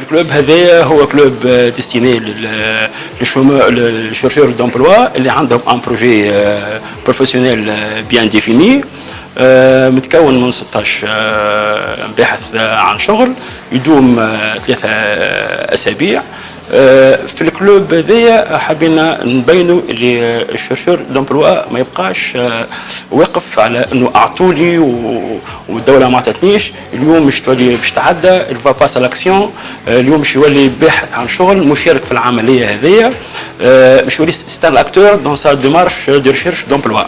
الكلوب هذايا هو كلوب ديستيني للشرشور دومبلوا اللي عندهم ان بروجي بروفيسيونيل بيان ديفيني، متكون من 16 باحث عن شغل يدوم 3 أسابيع. في الكلوب هذايا حبينا نبينوا اللي الشرشور دومبلوا ما يبقاش واقف على انه اعطوا لي والدوله ما عطتنيش. اليوم مش تولي باش تعدى الفا باس لاكسيون، اليوم مش يولي باحث عن شغل مشارك في العمليه هذيا، مش يولي ستان اكتور دون سا ديمارش دو ريشيرش دومبلوا.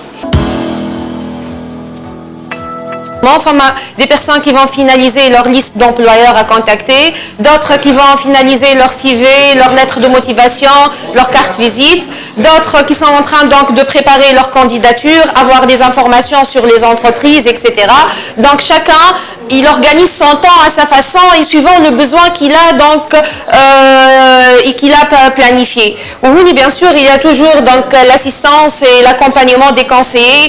Enfin, des personnes qui vont finaliser leur liste d'employeurs à contacter, d'autres qui vont finaliser leur CV, leur lettre de motivation, leur carte visite, d'autres qui sont en train donc de préparer leur candidature, avoir des informations sur les entreprises, etc. Donc chacun, il organise son temps à sa façon et suivant le besoin qu'il a donc et qu'il a planifié. Oui, bien sûr, il y a toujours donc l'assistance et l'accompagnement des conseillers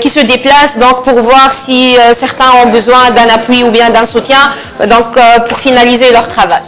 qui se déplacent donc pour voir si certains ont besoin d'un appui ou bien d'un soutien donc pour finaliser leur travail.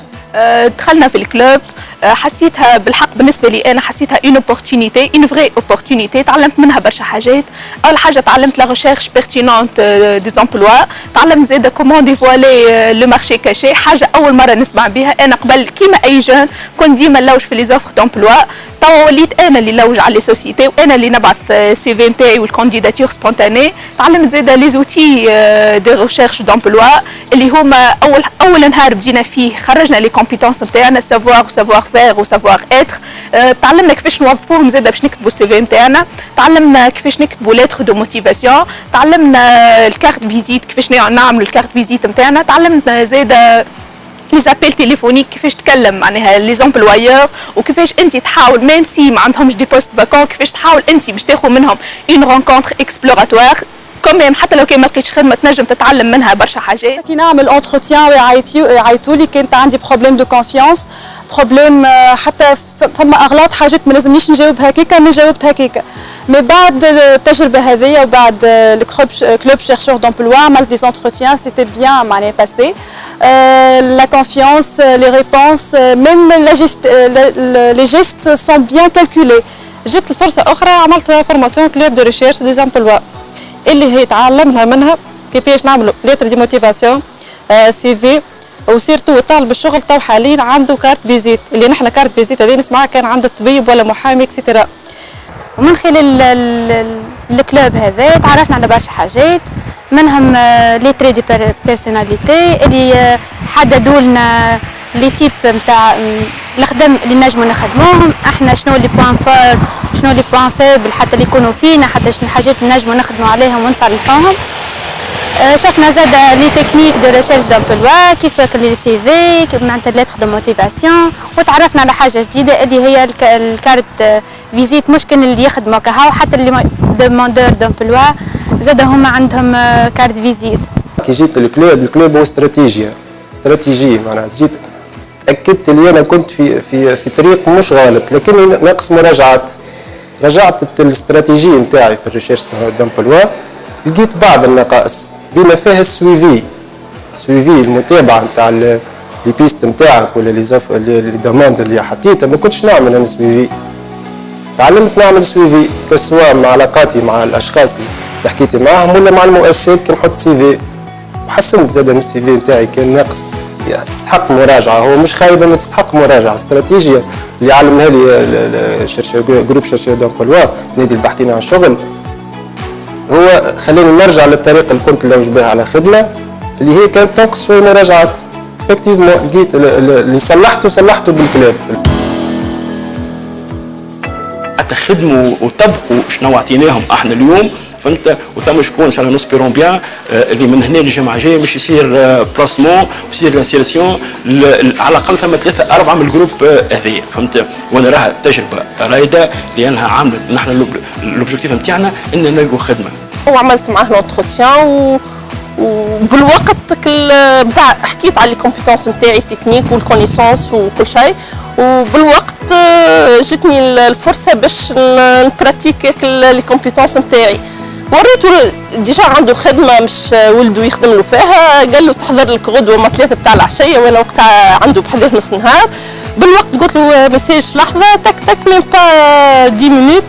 دخلنا في الكلوب، حسيتها بالحق بالنسبه لي انا حسيتها اون اوبورتونيتي، اون فري اوبورتونيتي، تعلمت منها برشا حاجات. اول حاجه تعلمت لا ريشيرش بيرتينونت دي زامبلوا، تعلمت زاده كومون ديفوالي لو مارشي كاشي، حاجه اول مره نسمع بها. انا قبل كيما اي جون كنت ديما نلوج في لي زوفر دومبلوا، توا وليت انا اللي نلوج على لي سوسيتي وانا اللي نبعث سي في نتاعي والكانديداتور سبونتاني. تعلمت زاده لي زوتي دو ريشيرش دومبلوا اللي هما اول نهار بدينا فيه خرجنا لي كومبيتونس نتاعنا، سافوار وسافوار فير وسافوار اتر. تعلمنا كيفاش نوظفوهم زاده باش نكتبوا السي في نتاعنا، تعلمنا كيفاش نكتبوا لتر دو موتيفاسيون، تعلمنا الكارت فيزيت كيفاش نعملوا الكارت فيزيت نتاعنا، تعلمنا زاده لي زابيل تليفونيك كيفاش تكلم معناها لي زامبلوايور، وكيفاش انت تحاول ميم سي ما عندهمش دي بوست فاكون كيفاش تحاول انت باش تاخذ منهم اون رونكونتر اكسبلوراتوار كوميم، حتى لو كان ما لقيتش خدمه تنجم تتعلم منها برشا حاجات. كي نعمل اونتروتيان ويعيطوا لي كانت عندي بروبليم دو كونفيونس، بروبليم حتى فما اغلاط حاجات ما لازمنيش نجاوب هكاكا، ما جاوبت هكاكا. مي بعد التجربه هذه وبعد الكلوب شيرشور دومبلوا عملت دي اونتروتيان سيتي بيان معناها باسي، لا كونفيونس لي ريبونس ميم لي جيست سون بيان كالكولي. جت الفرصه اخرى عملت فورماسيون كلوب دو ريشيرش دي زامبلوا اللي هي تعلمنا منها كيفاش نعملوا لتر دي موتيفاسيون، سي في، وسيرتو طالب الشغل تو حاليا عنده كارت فيزيت، اللي نحن كارت فيزيت هذه نسمعها كان عند الطبيب ولا محامي اكسيتيرا. ومن خلال الكلوب هذا تعرفنا على برشا حاجات، منهم لي تري دي بيرسوناليتي اللي حددوا لنا لي تيب نتاع الخدم اللي نجموا نخدموهم، احنا شنو لي بوان فور شنو لي بوان فيبل حتى اللي يكونوا فينا، حتى شنو الحاجات اللي نجموا نخدموا عليهم ونصلحوهم. شفنا زاده لي تكنيك دو ريشيرش دومبلوا كيف لي سي في معناتها لتر دو موتيفاسيون، وتعرفنا على حاجه جديده اللي هي الكارت فيزيت، مش كان اللي يخدموا كهو حتى اللي دوموندور دومبلوا زاده هما عندهم كارت فيزيت. كي جيت الكلوب هو استراتيجي معناها جيت تاكدت اللي انا كنت في طريق مش غلط، لكني ناقص مراجعات. رجعت الاستراتيجيه نتاعي في الريشيرش دومبلوا، لقيت بعض النقائص بما فيها السويفي المتابعه نتاع لي بيست نتاعك ولا لي دوموند اللي حطيتها، ما كنتش نعمل انا سويفي. تعلمت نعمل سويفي كسواء مع علاقاتي مع الاشخاص اللي حكيت معاهم ولا مع المؤسسات كي نحط سي في، وحسنت زاد من السي في نتاعي كان ناقص تستحق مراجعه، هو مش خايبه ما تستحق مراجعه. استراتيجيه اللي علمها لي جروب شيرشور دومبلوا نادي الباحثين عن الشغل، هو خلاني نرجع للطريقه اللي كنت نلوج بها على خدمه اللي هي كانت تنقص شويه مراجعات. افكتيفمون لقيت اللي صلحته بالكلاب. تخدموا وطبقوا شنو عطيناهم احنا اليوم، فهمت؟ وثم شكون ان شاء الله نسبيرون بيان اللي من هنا للجمعه الجايه مش يصير بلاسمون ويصير لانسيراسيون على الاقل ثم 3-4 من الجروب هذايا، فهمت؟ وانا راها تجربه رايده لانها عملت نحن الاوبجيكتيف نتاعنا ان نلقوا خدمه. وعملت معاه لونتروتيان وبالوقت حكيت على لي كومبيتونس نتاعي التكنيك والكونيسونس وكل شيء، وبالوقت جتني الفرصه باش نبراتيك لي كومبيتونس نتاعي. وريته ديجا عنده خدمه مش ولده يخدم له فيها، قال له تحضر لك غدوه ما 3 بتاع العشيه، وانا وقتها عنده بحذاه نص نهار. بالوقت قلت له ميساج لحظه تك تك ميم با 10 مينوت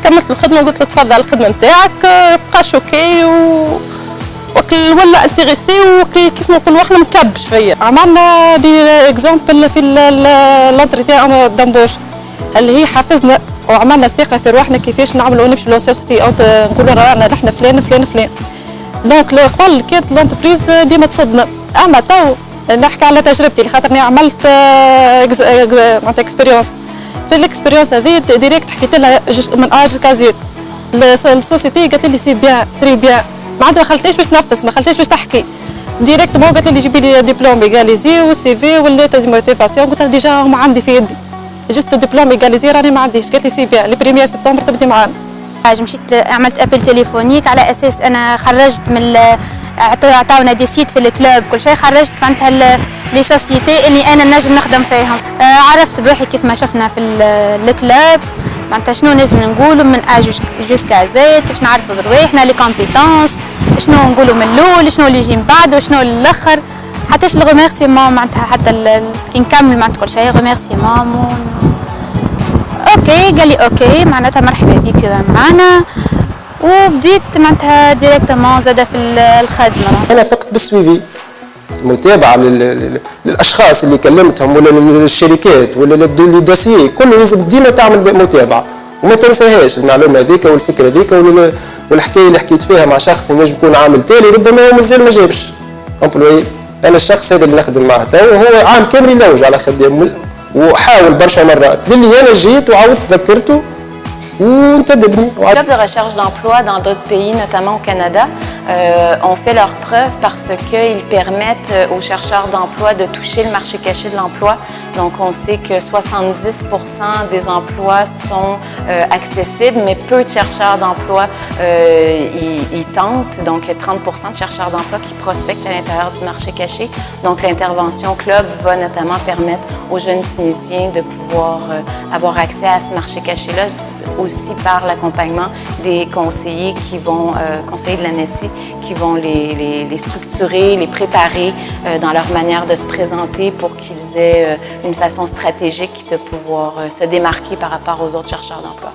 كملت له الخدمه وقلت له تفضل الخدمه نتاعك. بقى شوكي وكل ولا انتريسي وكيف نقول واحنا مكبش فيا. عملنا دي اكزومبل في لونتريتيان دامبوش اللي هي حفزنا وعملنا الثقه في روحنا كيفاش نعملوا ونمشوا لو سوسيتي نقولوا رانا نحن فلان فلان فلان. دونك قبل كانت لونتربريز ديما تصدنا، اما تو نحكي على تجربتي لخاطرني عملت معناتها اكسبيريونس. في الاكسبيريونس هذه ديريكت حكيت لها من اج كازيت السوسيتي قالت لي سي بيان تري بيان، ما خلتنيش باش تنفس، ما خلتنيش باش تحكي ديريكت. ما قالت لي جيبي لي ديبلوم ايغاليزي والسي في والليتا دي موتيفاسيون، قلت لها ديجا هما عندي في يدي جست ديبلوم ايغاليزي راني ما عنديش. قالت لي سي بيان لي 1 سبتمبر تبدي معانا. مشيت عملت ابل تليفونيك على اساس انا خرجت من عطاونا دي سيت في الكلوب كل شيء، خرجت معناتها لي سوسيتي اللي انا نجم نخدم فيهم. عرفت بروحي كيف ما شفنا في الكلوب معناتها شنو لازم نقولوا من ا جوسكا زيد، كيفاش نعرفوا برواحنا لي كومبيتونس، شنو نقولوا من الاول شنو اللي يجي من بعد وشنو الاخر. حتىش الغوميرسيمون معناتها حتى كي نكمل معناتها كل شيء غوميرسيمون اوكي. قال لي اوكي معناتها مرحبا بك معنا، وبديت معناتها ديريكتومون زاده في الخدمه. انا فقط بالسويفي متابعه للاشخاص اللي كلمتهم ولا للشركات ولا للدوسيي كله، لازم ديما تعمل متابعه وما تنساهاش المعلومه هذيك والفكره هذيك والحكايه اللي حكيت فيها مع شخص ينجم يكون عامل تالي ربما هو مازال ما جابش امبلوي. انا الشخص هذا اللي نخدم معاه تو هو عام كامل يلوج على خدام وحاول برشا مرات اللي انا جيت وعاودت ذكرته وانتدبني. Les clubs de recherche d'emploi dans d'autres pays, notamment au Canada, ont fait leurs preuves parce qu'ils permettent aux chercheurs d'emploi de toucher le marché caché de l'emploi. Donc on sait que 70% des emplois sont accessibles, mais peu de chercheurs d'emploi y tentent. Donc 30% de chercheurs d'emploi qui prospectent à l'intérieur du marché caché. Donc l'intervention club va notamment permettre aux jeunes Tunisiens de pouvoir avoir accès à ce marché caché-là, aussi par l'accompagnement des conseillers qui vont, conseillers de l'ANETI, qui vont les structurer, les préparer dans leur manière de se présenter pour qu'ils aient une façon stratégique de pouvoir se démarquer par rapport aux autres chercheurs d'emploi.